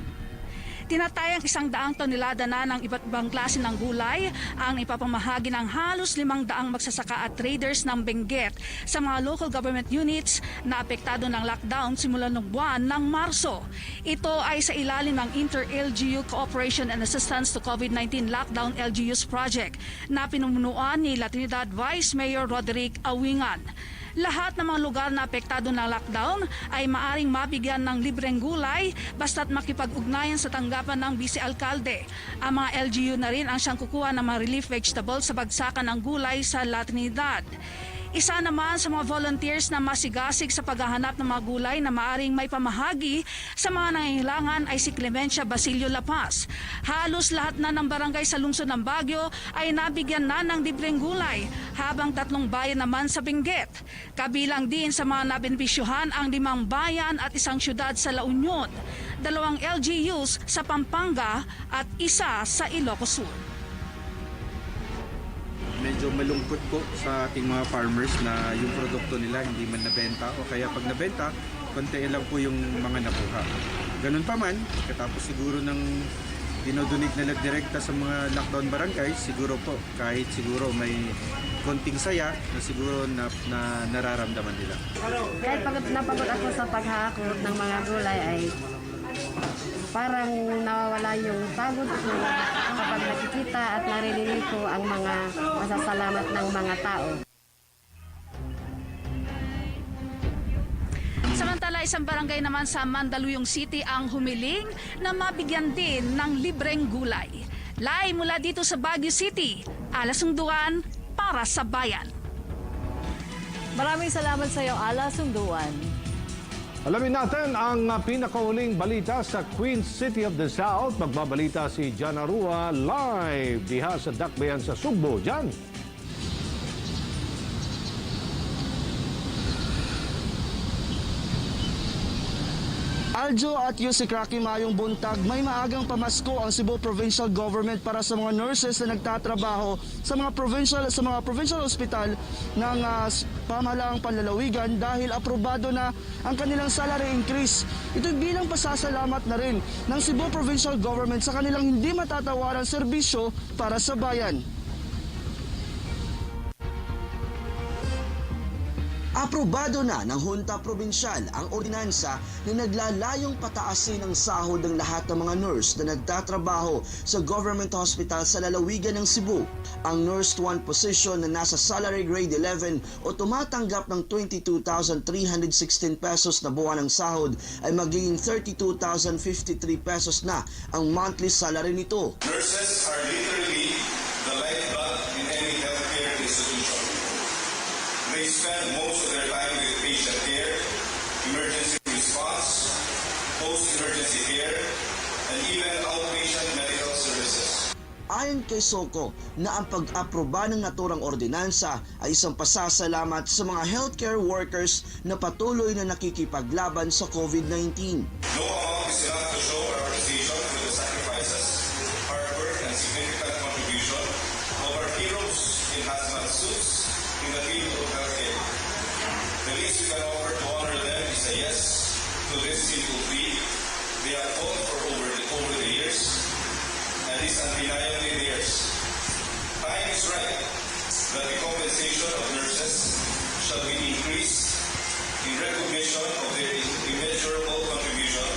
Tinatayang 100 tonelada na ng iba't ibang klase ng gulay ang ipapamahagi ng halos 500 magsasaka at traders ng Benguet sa mga local government units na apektado ng lockdown simula noong buwan ng Marso. Ito ay sa ilalim ng Inter-LGU Cooperation and Assistance to COVID-19 Lockdown LGUs Project na pinumunuan ni La Trinidad Vice Mayor Roderick Awingan. Lahat ng mga lugar na apektado ng lockdown ay maaring mabigyan ng libreng gulay basta't makipag-ugnayan sa tanggapan ng vice-alkalde. Ang mga LGU na rin ang siyang kukuha ng mga relief vegetables sa bagsakan ng gulay sa La Trinidad. Isa naman sa mga volunteers na masigasig sa paghahanap ng mga gulay na maaring may pamahagi sa mga nangailangan ay si Clemencia Basilio Lapas. Halos lahat na ng barangay sa lungsod ng Baguio ay nabigyan na ng libreng gulay, habang 3 bayan naman sa Benguet. Kabilang din sa mga nabenepisyuhan ang 5 bayan at 1 syudad sa La Union, 2 LGUs sa Pampanga at 1 sa Ilocos Sur. Medyo malungkot po sa ating mga farmers na yung produkto nila hindi man nabenta, o kaya pag nabenta, konti lang po yung mga nakuha. Ganun pa man, katapos siguro ng dinodonate na direkta sa mga lockdown barangay, siguro po kahit siguro may konting saya na siguro na nararamdaman nila. Kahit napagod ako sa paghahakot ng mga gulay ay parang nawawala yung pagod ko kapag nakikita at naririnig ko ang mga masasalamat ng mga tao. Samantala, isang barangay naman sa Mandaluyong City ang humiling na mabigyan din ng libreng gulay. Live mula dito sa Baguio City, Ala Sungduan para sa Bayan. Maraming salamat sa iyo, Ala Sungduan. Alamin natin ang pinakahuling balita sa Queen City of the South. Magbabalita si Jan Arua live diha sa Dakbayan sa Sugbo. Jan. Aljo at Yusek Rocky, mayong buntag. May maagang pamasko ang Cebu Provincial Government para sa mga nurses na nagtatrabaho sa mga provincial hospital ng pamahalaang panlalawigan dahil aprobado na ang kanilang salary increase. Ito'y bilang pasasalamat na rin ng Cebu Provincial Government sa kanilang hindi matatawarang serbisyo para sa bayan. Aprobado na ng Hunta Probinsyal ang ordinansa na naglalayong pataasin ang sahod ng lahat ng mga nurse na nagtatrabaho sa government hospital sa lalawigan ng Cebu. Ang Nurse 1 position na nasa salary grade 11 o tumatanggap ng 22,316 pesos na buwan ng sahod ay magiging 32,053 pesos na ang monthly salary nito. Nurses are literally the lifeblood in any healthcare institution. They spend most of their time with patient care, emergency response, post-emergency care, and even outpatient medical services. Ayon kay Soko na ang pag-aproba ng naturang ordinansa ay isang pasasalamat sa mga healthcare workers na patuloy na nakikipaglaban sa COVID-19. No amount is enough to show our appreciation for the sacrifices, hard work, and significant contribution of our heroes in hazmat suits in the field of healthcare. The least we can offer to honor them is a yes to this simple plea they have fought for over the years, and is undeniably theirs. Time is right that the compensation of nurses shall be increased in recognition of their immeasurable contribution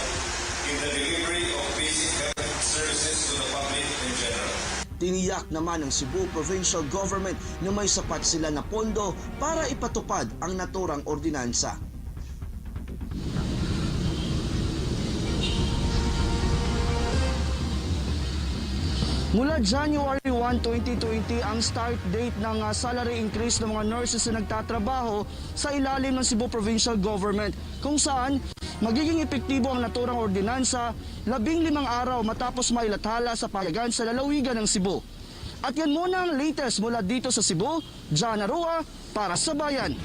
in the delivery of basic health services to the public in general. Tiniyak naman ng Cebu Provincial Government na may sapat sila na pondo para ipatupad ang naturang ordinansa. Mula January 1, 2020 ang start date ng salary increase ng mga nurses na nagtatrabaho sa ilalim ng Cebu Provincial Government, kung saan magiging epektibo ang naturang ordinansa 15 araw matapos mailathala sa payagan sa lalawigan ng Cebu. At yan muna ang latest mula dito sa Cebu. John Arua para sa Bayan.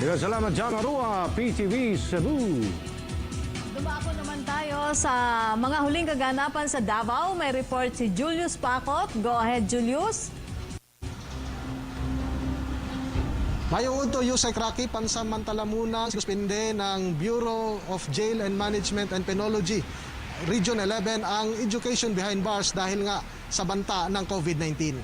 Salamat, John Arua, PTV Cebu. Dumako naman tayo sa mga huling kaganapan sa Davao. May report si Julius Pacot. Go ahead, Julius. Mayong udto, Yusek Raki, pansamantala muna suspende ng Bureau of Jail and Management and Penology Region 11 ang education behind bars dahil nga sa banta ng COVID-19.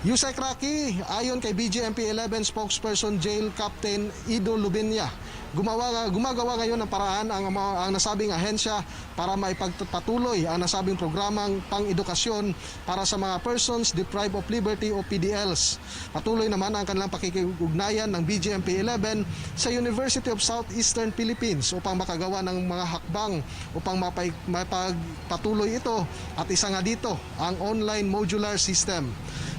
Yusek Raki, ayon kay BJMP 11 spokesperson Jail Captain Ido Lubinya, gumagawa ngayon ng paraan ang nasabing ahensya para maipagpatuloy ang nasabing programang pang-edukasyon para sa mga persons deprived of liberty o PDLs. Patuloy naman ang kanilang pakikipag-ugnayan ng BJMP 11 sa University of Southeastern Philippines upang makagawa ng mga hakbang upang mapagpatuloy ito, at isa nga dito ang online modular system.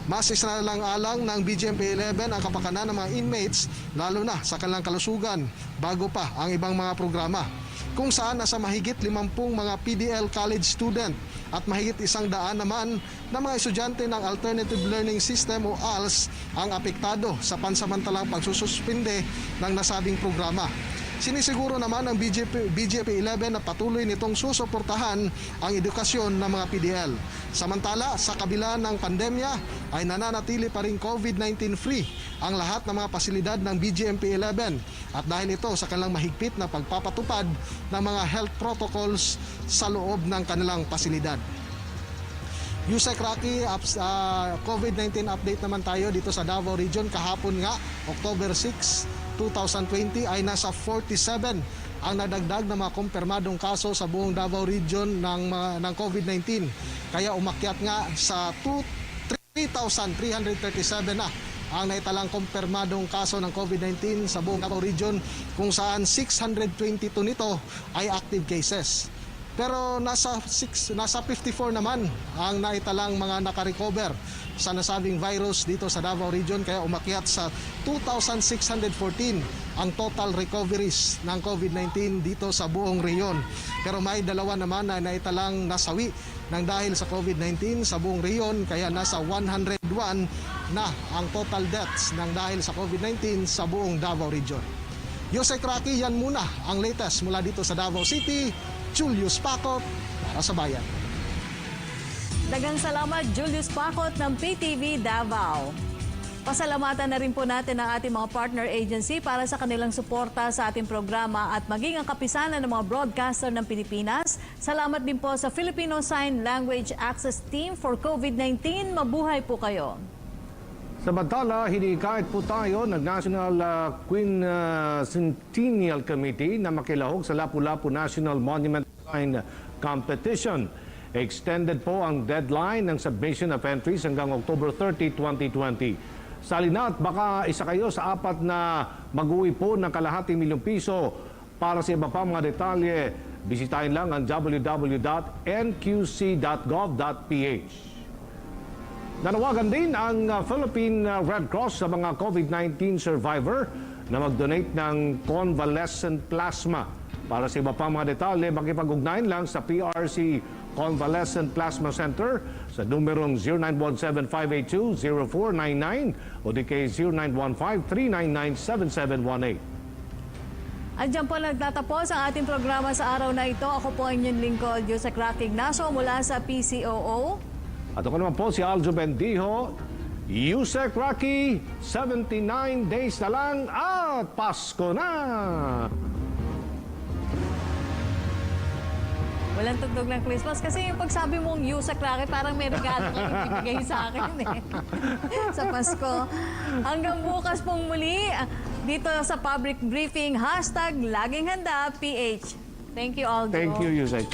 Mas isinalang-alang ng BJMP 11 ang kapakanan ng mga inmates, lalo na sa kanilang kalusugan, bago pa ang ibang mga programa, kung saan nasa mahigit 50 mga PDL college student at mahigit 100 naman na mga estudyante ng Alternative Learning System o ALS ang apektado sa pansamantalang pagsususpinde ng nasabing programa. Sinisiguro naman ng BJP 11 na patuloy nitong susuportahan ang edukasyon ng mga PDL. Samantala, sa kabila ng pandemya ay nananatili pa rin COVID-19 free ang lahat ng mga pasilidad ng BJMP 11, at dahil ito sa kanilang mahigpit na pagpapatupad ng mga health protocols sa loob ng kanilang pasilidad. Yusek Raki, COVID-19 update naman tayo dito sa Davao Region. Kahapon nga, October 6, 2020 ay nasa 47 ang nadagdag na mga kumpirmadong kaso sa buong Davao Region ng COVID-19. Kaya umakyat nga sa 3,337 na ang naitalang kumpirmadong kaso ng COVID-19 sa buong Davao Region, kung saan 622 nito ay active cases. Pero nasa 54 naman ang naitalang mga nakarecover sa nasabing virus dito sa Davao Region, kaya umakyat sa 2,614 ang total recoveries ng COVID-19 dito sa buong rehiyon. Pero may dalawa naman na naitalang nasawi ng dahil sa COVID-19 sa buong rehiyon, kaya nasa 101 na ang total deaths ng dahil sa COVID-19 sa buong Davao Region. Yusek Raki, yan muna ang latest mula dito sa Davao City. Julius Pacot para sa Bayan. Dagang salamat, Julius Pacot ng PTV Davao. Pasalamatan na rin po natin ang ating mga partner agency para sa kanilang suporta sa ating programa at maging ang kapisanan ng mga broadcaster ng Pilipinas. Salamat din po sa Filipino Sign Language Access Team for COVID-19. Mabuhay po kayo. Samantala, hinikayat po tayo ng National Quincentennial Committee na makilahok sa Lapu-Lapu National Monument Sign Competition. Extended po ang deadline ng submission of entries hanggang October 30, 2020. Salina't baka isa kayo sa 4 na mag-uwi po ng ₱250,000 para sa iba pa mga detalye. Bisitahin lang ang www.nqc.gov.ph. Nanawagan din ang Philippine Red Cross sa mga COVID-19 survivor na mag-donate ng convalescent plasma. Para sa iba pang mga detalye, makipag-ugnayan lang sa PRC Convalescent Plasma Center sa numerong 0917-582-0499 o di kay 0915-399-7718. Andiyan po nagtatapos ang ating programa sa araw na ito. Ako po ang inyong lingkod, Yusek Raki Ignacio mula sa PCOO. At ako naman po si Aljo Bendijo. Yusek Raki, 79 days na lang at Pasko na! Walang tugtog ng Christmas kasi yung pagsabi mong Yusek Raki parang may regalo kang ibigay sa akin sa Pasko. Hanggang bukas pong muli dito sa public briefing, #laging handa PH. Thank you, Aljo. Thank you, Yusek.